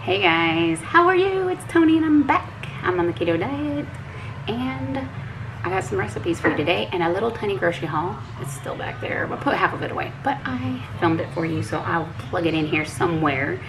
Hey guys, how are you? It's Tony and I'm back. I'm on the keto diet and I got some recipes for you today and a little tiny grocery haul. It's still back there. I'll put half of it away, but I filmed it for you, so I'll plug it in here somewhere.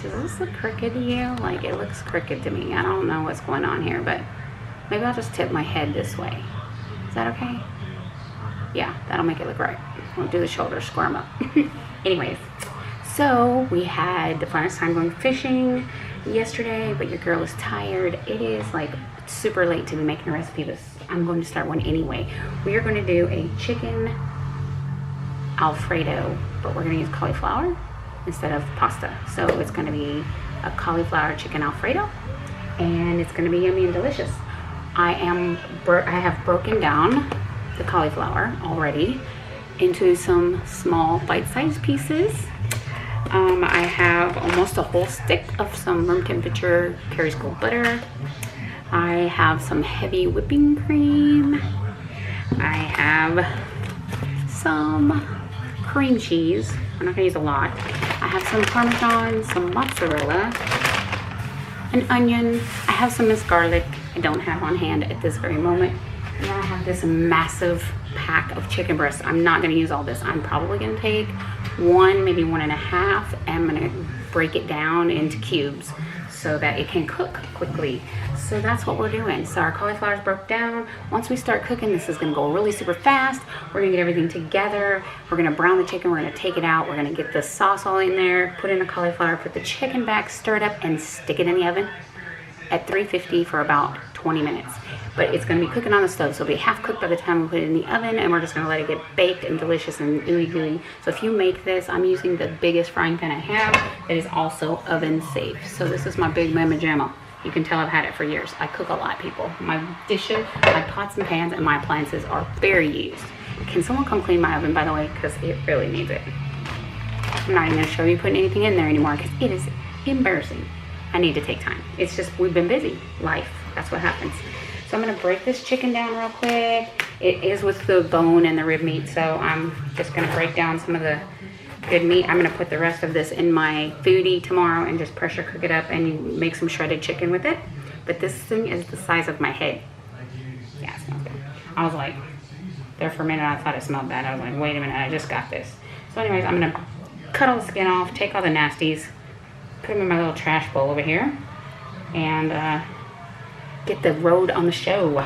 Does this look crooked to you? Like, it looks crooked to me. I don't know what's going on here, but maybe I'll just tip my head this way. Is that okay? Yeah, that'll make it look right. I'll do the shoulders, square them up. Anyways. So we had the funnest time going fishing yesterday, but your girl is tired. It is like super late to be making a recipe, but I'm going to start one anyway. We are going to do a chicken Alfredo, but we're going to use cauliflower instead of pasta. So it's going to be a cauliflower chicken Alfredo, and it's going to be yummy and delicious. I have broken down the cauliflower already into some small bite-sized pieces. I have almost a whole stick of some room temperature Kerry's Gold butter. I have some heavy whipping cream. I have some cream cheese. I'm not gonna use a lot. I have some Parmesan, some mozzarella, an onion. I have some minced garlic I don't have on hand at this very moment. And I have this massive pack of chicken breasts. I'm not gonna use all this. I'm probably gonna take one, maybe 1.5, and I'm gonna break it down into cubes so that it can cook quickly. So that's what we're doing. So our cauliflower's broke down. Once we start cooking, this is gonna go really super fast. We're gonna get everything together. We're gonna brown the chicken, we're gonna take it out, we're gonna get the sauce all in there, put in the cauliflower, put the chicken back, stir it up, and stick it in the oven at 350 for about 20 minutes. But it's going to be cooking on the stove, so it'll be half cooked by the time we put it in the oven, and we're just going to let it get baked and delicious and ooey gooey. So if you make this, I'm using the biggest frying pan I have that is also oven safe. So this is my big mama jamma. You can tell I've had it for years. I cook a lot, people. My dishes, my pots and pans, and my appliances are very used. Can someone come clean my oven, by the way, because it really needs it. I'm not even going to show you putting anything in there anymore because it is embarrassing. I need to take time. It's just, we've been busy. Life, that's what happens. So I'm gonna break this chicken down real quick. It is with the bone and the rib meat, so I'm just gonna break down some of the good meat. I'm gonna put the rest of this in my foodie tomorrow and just pressure cook it up and make some shredded chicken with it. But this thing is the size of my head. Yeah, it smells good. I was like, there for a minute I thought it smelled bad. I was like, wait a minute, I just got this. So anyways, I'm gonna cut all the skin off, take all the nasties, put them in my little trash bowl over here, and get the road on the show.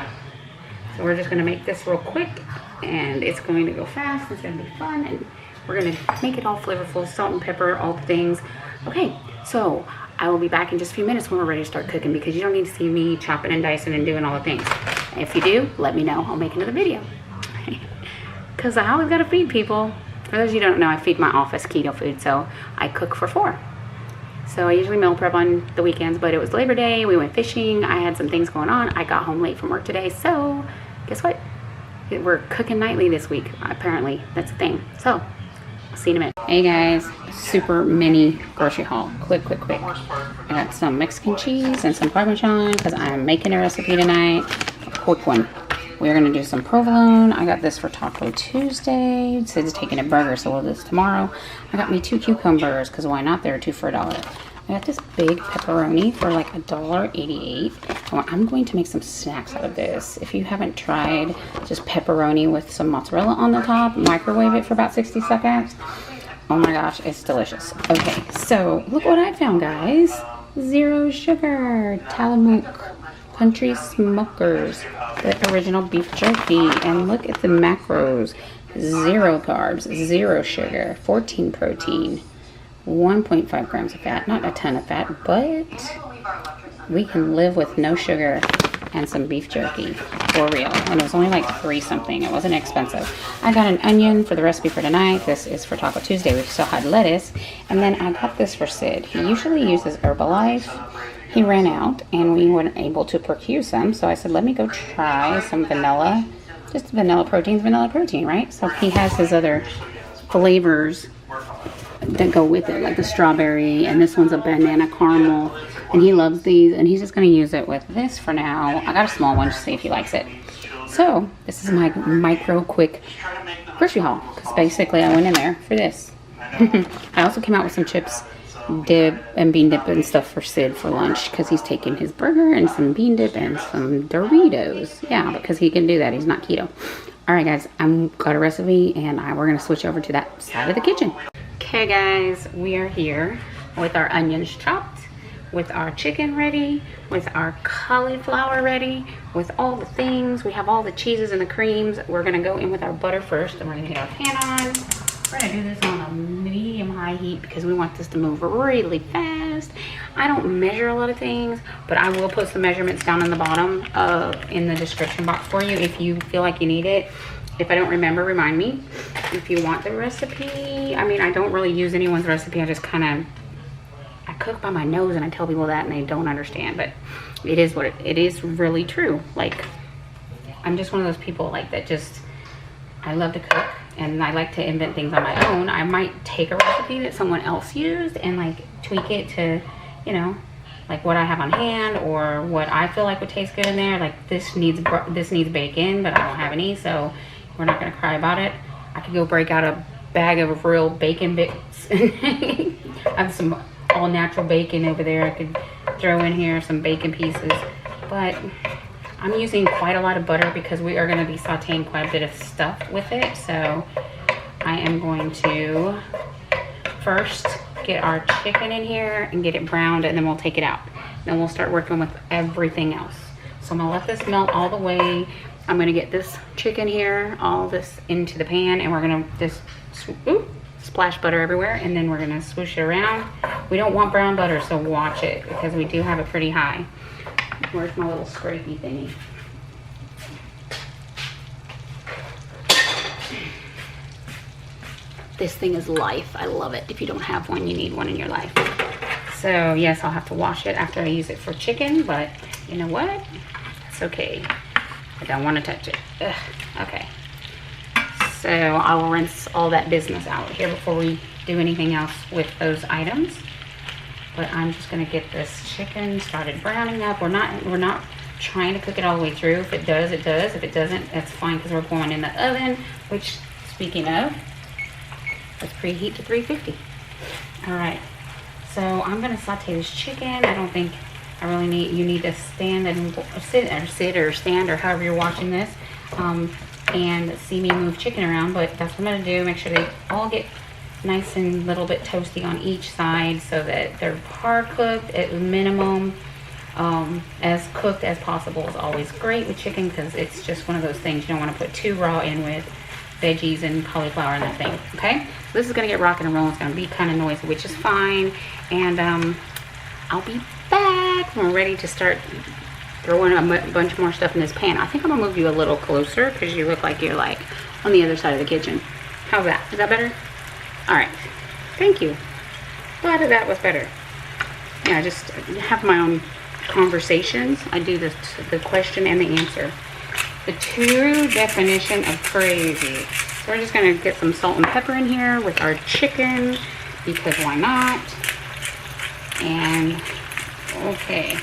So we're just gonna make this real quick, and it's going to go fast. It's gonna be fun, and we're gonna make it all flavorful, salt and pepper, all the things. Okay, so I will be back in just a few minutes when we're ready to start cooking, because you don't need to see me chopping and dicing and doing all the things. And if you do, let me know. I'll make another video. Because I always gotta feed people. For those of you who don't know, I feed my office keto food, so I cook for 4. So I usually meal prep on the weekends, but it was Labor Day, we went fishing, I had some things going on. I got home late from work today, so guess what? We're cooking nightly this week, apparently. That's the thing. So, I'll see you in a minute. Hey guys, super mini grocery haul. Quick. I got some Mexican cheese and some Parmesan because I'm making a recipe tonight. A quick one. We're gonna do some provolone. I got this for Taco Tuesday. It says it's taking a burger, so we'll do this tomorrow. I got me 2 cucumbers, because why not? They're 2 for $1. I got this big pepperoni for like $1.88. I'm going to make some snacks out of this. If you haven't tried just pepperoni with some mozzarella on the top, microwave it for about 60 seconds. Oh my gosh, it's delicious. Okay, so look what I found, guys. 0 sugar, Tillamook Country Smokers, the original beef jerky, and look at the macros. 0 carbs, 0 sugar, 14 protein, 1.5 grams of fat. Not a ton of fat, but we can live with no sugar and some beef jerky for real. And it was only like 3 something. It wasn't expensive. I got an onion for the recipe for tonight. This is for Taco Tuesday. We still had lettuce. And then I got this for Sid. He usually uses Herbalife. He ran out and we weren't able to procure some, so I said, let me go try some vanilla. Just vanilla protein, right? So he has his other flavors that go with it, like the strawberry, and this one's a banana caramel, and he loves these, and he's just going to use it with this for now. I got a small one to see if he likes it. So this is my micro quick grocery haul, because basically I went in there for this. I also came out with some chips dip and bean dip and stuff for Sid for lunch because he's taking his burger and some bean dip and some Doritos. Yeah, because he can do that. He's not keto. All right, guys, I've got a recipe and we're going to switch over to that side of the kitchen. Okay, guys, we are here with our onions chopped, with our chicken ready, with our cauliflower ready, with all the things. We have all the cheeses and the creams. We're going to go in with our butter first, and we're going to get our pan on. We're going to do this on a medium-high heat because we want this to move really fast. I don't measure a lot of things, but I will put some measurements down in the bottom in the description box for you if you feel like you need it. If I don't remember, remind me. If you want the recipe, I mean, I don't really use anyone's recipe. I just kind of, I cook by my nose and I tell people that and they don't understand, but it is what it is really true. Like, I'm just one of those people like that just, I love to cook and I like to invent things on my own. I might take a recipe that someone else used and like tweak it to, you know, like what I have on hand or what I feel like would taste good in there. Like this needs bacon, but I don't have any, so we're not gonna cry about it. I could go break out a bag of real bacon bits. I have some all natural bacon over there. I could throw in here some bacon pieces, but I'm using quite a lot of butter because we are going to be sauteing quite a bit of stuff with it. So I am going to first get our chicken in here and get it browned, and then we'll take it out. Then we'll start working with everything else. So I'm going to let this melt all the way. I'm going to get this chicken here, all this into the pan, and we're going to just splash butter everywhere, and then we're going to swoosh it around. We don't want brown butter, so watch it because we do have it pretty high. Where's my little scrapey thingy? This thing is life. I love it. If you don't have one, you need one in your life. So yes, I'll have to wash it after I use it for chicken, but you know what? It's okay. I don't want to touch it. Ugh. Okay. So I will rinse all that business out here before we do anything else with those items. But I'm just gonna get this chicken started browning up. We're not trying to cook it all the way through. If it does, it does. If it doesn't, that's fine because we're going in the oven, which, speaking of, let's preheat to 350. All right, so I'm gonna saute this chicken. I don't think I really need to stand and sit or stand or however you're watching this and see me move chicken around, but that's what I'm gonna do. Make sure they all get nice and little bit toasty on each side so that they're hard cooked at minimum. As cooked as possible is always great with chicken because it's just one of those things you don't want to put too raw in with veggies and cauliflower and that thing. Okay, so this is gonna get rocking and rolling. It's gonna be kind of noisy, which is fine, and I'll be back when we're ready to start throwing a bunch more stuff in this pan. I think I'm gonna move you a little closer because you look like you're like on the other side of the kitchen. How's that? Is that better? All right, thank you. Glad that was better. Yeah, I just have my own conversations. I do the question and the answer. The true definition of crazy. So we're just gonna get some salt and pepper in here with our chicken because why not? And okay.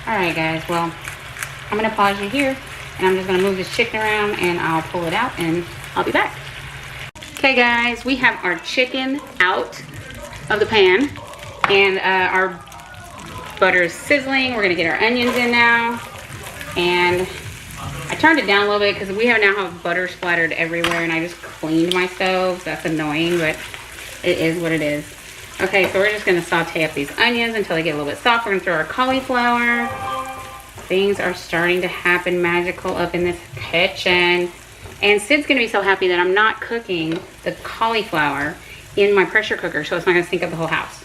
All right, guys. Well, I'm gonna pause you here, and I'm just gonna move this chicken around, and I'll pull it out, and I'll be back. Okay guys, we have our chicken out of the pan and our butter is sizzling. We're gonna get our onions in now, and I turned it down a little bit because we now have butter splattered everywhere, and I just cleaned my stove, so that's annoying, but it is what it is. Okay, so we're just gonna saute up these onions until they get a little bit soft. We're gonna throw our cauliflower. Things are starting to happen magical up in this kitchen. And Sid's gonna be so happy that I'm not cooking the cauliflower in my pressure cooker, so it's not gonna stink up the whole house.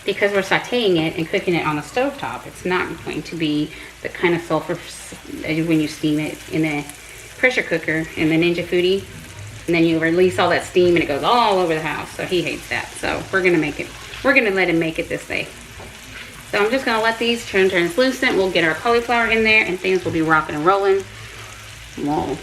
Because we're sauteing it and cooking it on the stovetop, it's not going to be the kind of sulfur when you steam it in a pressure cooker in the Ninja Foodie, and then you release all that steam and it goes all over the house. So he hates that. So we're gonna let him make it this way. So I'm just gonna let these turn translucent. We'll get our cauliflower in there, and things will be rocking and rolling. Well,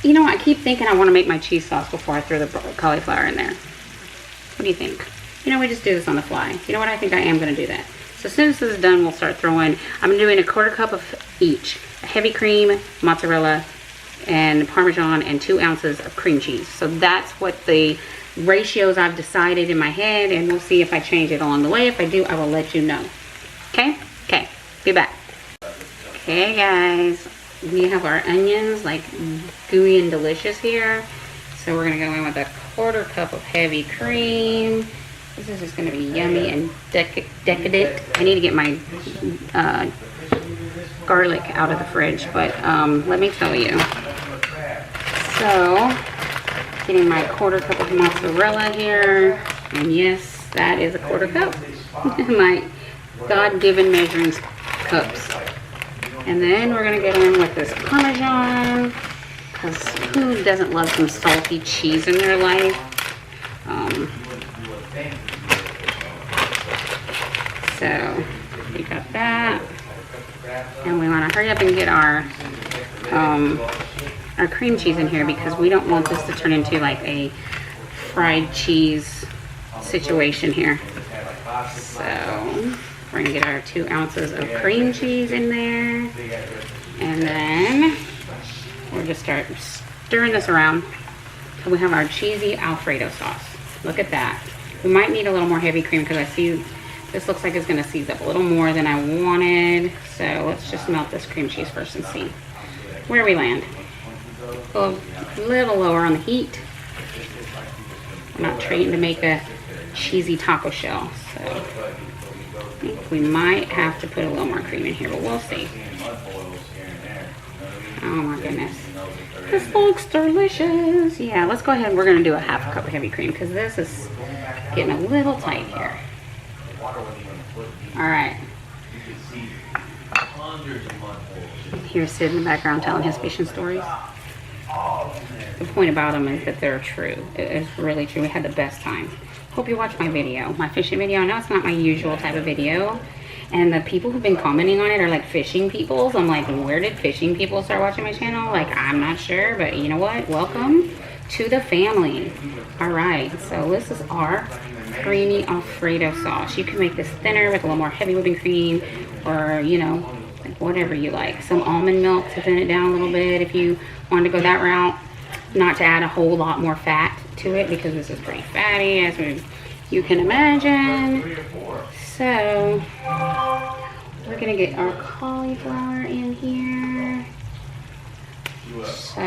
you know, I keep thinking I want to make my cheese sauce before I throw the cauliflower in there. What do you think? You know, we just do this on the fly. You know what? I think I am going to do that. So as soon as this is done, we'll start throwing, I'm doing a 1/4 cup of each. Heavy cream, mozzarella, and Parmesan, and 2 ounces of cream cheese. So that's what the ratios I've decided in my head, and we'll see if I change it along the way. If I do, I will let you know. Okay? Okay, be back. Okay guys, we have our onions like gooey and delicious here. So we're gonna go in with a 1/4 cup of heavy cream. This is just gonna be yummy and decadent. I need to get my garlic out of the fridge, but let me tell you. So, getting my 1/4 cup of mozzarella here, and yes, that is a 1/4 cup. My God-given measuring cups. And then we're gonna get in with this Parmesan, because who doesn't love some salty cheese in their life? So we got that, and we want to hurry up and get our cream cheese in here, because we don't want this to turn into like a fried cheese situation here. So we're gonna get our 2 ounces of cream cheese in there, and then we'll just start stirring this around till we have our cheesy Alfredo sauce. Look at that. We might need a little more heavy cream, because I see this looks like it's gonna seize up a little more than I wanted. So let's just melt this cream cheese first and see where we land. Go a little lower on the heat. I'm not trying to make a cheesy taco shell, so I think we might have to put a little more cream in here, but we'll see. Oh my goodness, this looks delicious. Yeah, let's go ahead and we're gonna do a 1/2 cup of heavy cream, because this is getting a little tight here. All right. Here's Sid in the background telling his fishing stories. The point about them is that they're true. It is really true. We had the best time. Hope you watch my video, my fishing video. I know it's not my usual type of video, and the people who've been commenting on it are like fishing people. So I'm like, where did fishing people start watching my channel? Like, I'm not sure, but you know what? Welcome to the family. All right, so this is our creamy Alfredo sauce. You can make this thinner with a little more heavy whipping cream, or you know, like whatever you like. Some almond milk to thin it down a little bit if you wanted to go that route. Not to add a whole lot more fat to it, because this is pretty fatty, as you can imagine. So we're gonna get our cauliflower in here. So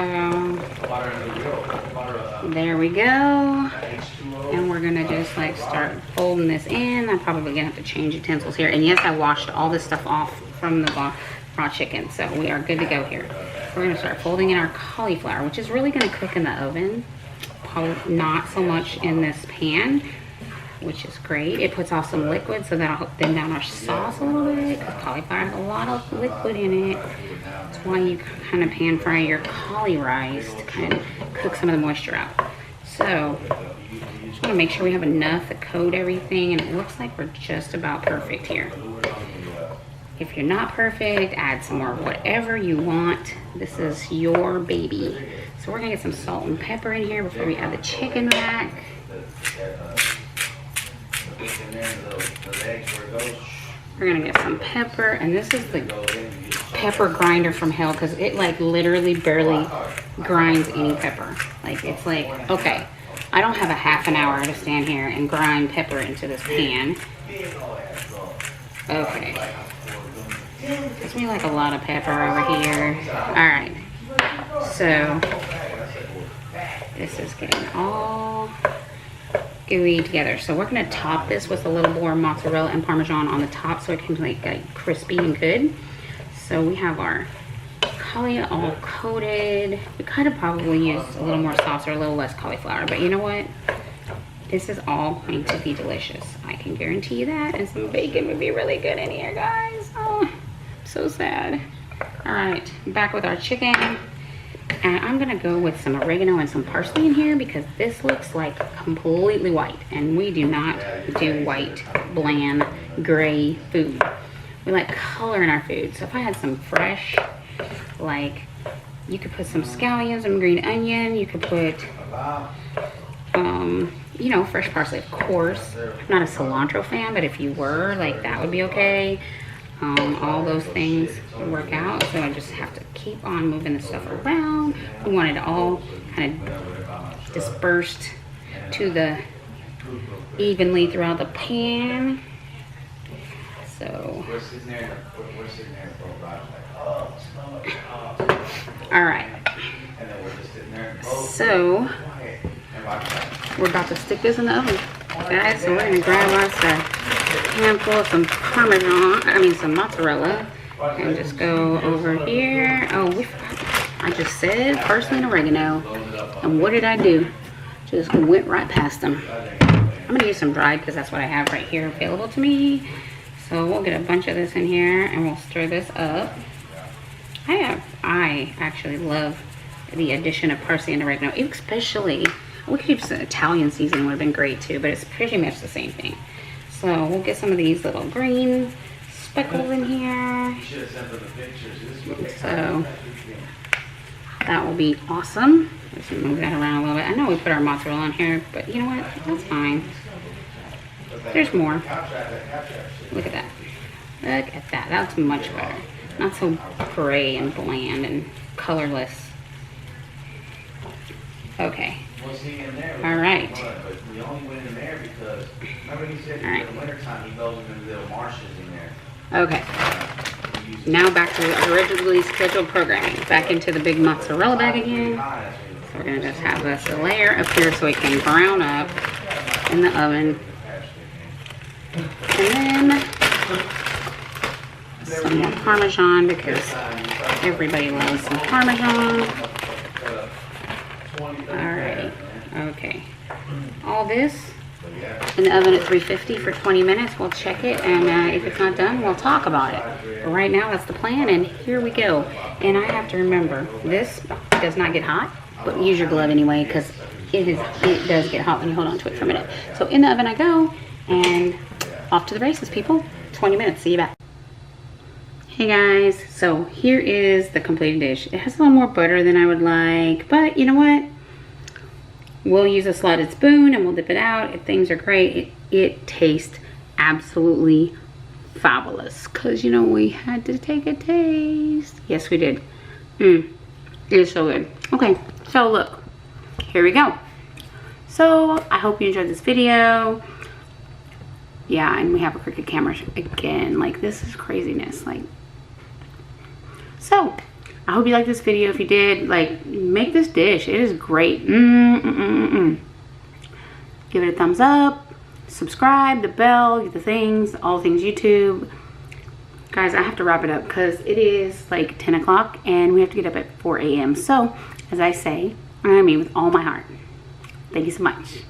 there we go, and we're gonna just like start folding this in. I'm probably gonna have to change utensils here, and yes, I washed all this stuff off from the raw chicken, so we are good to go here. We're gonna start folding in our cauliflower, which is really gonna cook in the oven, probably not so much in this pan, which is great. It puts off some liquid, so that'll thin down our sauce a little bit, because cauliflower has a lot of liquid in it. That's why you kind of pan fry your cauli rice to kind of cook some of the moisture out. So just want to make sure we have enough to coat everything, and it looks like we're just about perfect here. If you're not perfect, add some more whatever you want. This is your baby. So we're gonna get some salt and pepper in here before we add the chicken back. We're gonna get some pepper, and this is the pepper grinder from hell, because it like literally barely grinds any pepper. Like, it's like, okay, I don't have a half an hour to stand here and grind pepper into this pan. Okay. Gives me like a lot of pepper over here. All right. So this is getting all gooey together. So we're gonna top this with a little more mozzarella and Parmesan on the top, so it can like crispy and good. So we have our cauliflower all coated. We could have probably used a little more sauce or a little less cauliflower, but you know what? This is all going to be delicious. I can guarantee you that. And some bacon would be really good in here, guys. Oh, I'm so sad. All right, back with our chicken. And I'm gonna go with some oregano and some parsley in here, because this looks like completely white, and we do not do white, bland, gray food. We like color in our food. So if I had some fresh, like, you could put some scallions, some green onion, you could put, you know, fresh parsley, of course. I'm not a cilantro fan, but if you were, like, that would be okay. All those things work out, so I just have to keep on moving the stuff around. We want it all kind of dispersed to the evenly throughout the pan. So, all right. So, we're about to stick this in the oven, guys. So we're gonna grab us a handful of some Parmesan, some mozzarella, and just go over here. Oh, I just said parsley and oregano, and what did I do? Just went right past them. I'm gonna use some dried because that's what I have right here available to me. So we'll get a bunch of this in here and we'll stir this up. I actually love the addition of parsley and oregano, especially, we could use some Italian seasoning, would have been great too, but it's pretty much the same thing. So we'll get some of these little green speckles in here. So that will be awesome. Let's move that around a little bit. I know we put our mozzarella on here, but you know what? That's fine. There's more. Look at that. Look at that. That's much better. Not so gray and bland and colorless. Okay. All right. Okay. Now back to the originally scheduled programming. Back into the big mozzarella bag again. So we're gonna just have this layer up here so it can brown up in the oven. And then some more Parmesan because everybody loves some Parmesan. Alright, okay. All this in the oven at 350 for 20 minutes. We'll check it, and if it's not done, we'll talk about it. But right now, that's the plan, and here we go. And I have to remember, this does not get hot, but use your glove anyway because it does get hot when you hold on to it for a minute. So in the oven I go, and off to the races, people. 20 minutes. See you back. Hey guys, so here is the completed dish. It has a little more butter than I would like, but you know what? We'll use a slotted spoon and we'll dip it out. If things are great, it tastes absolutely fabulous. Because, you know, we had to take a taste. Yes, we did. It is so good. Okay, so look. Here we go. So, I hope you enjoyed this video. Yeah, and we have a crooked camera again. Like, this is craziness. Like, so I hope you liked this video. If you did, like, make this dish. It is great. Give it a thumbs up, subscribe, the bell, the things, all things YouTube. Guys, I have to wrap it up because it is like 10 o'clock and we have to get up at 4 a.m. So, as I say, I mean with all my heart, thank you so much.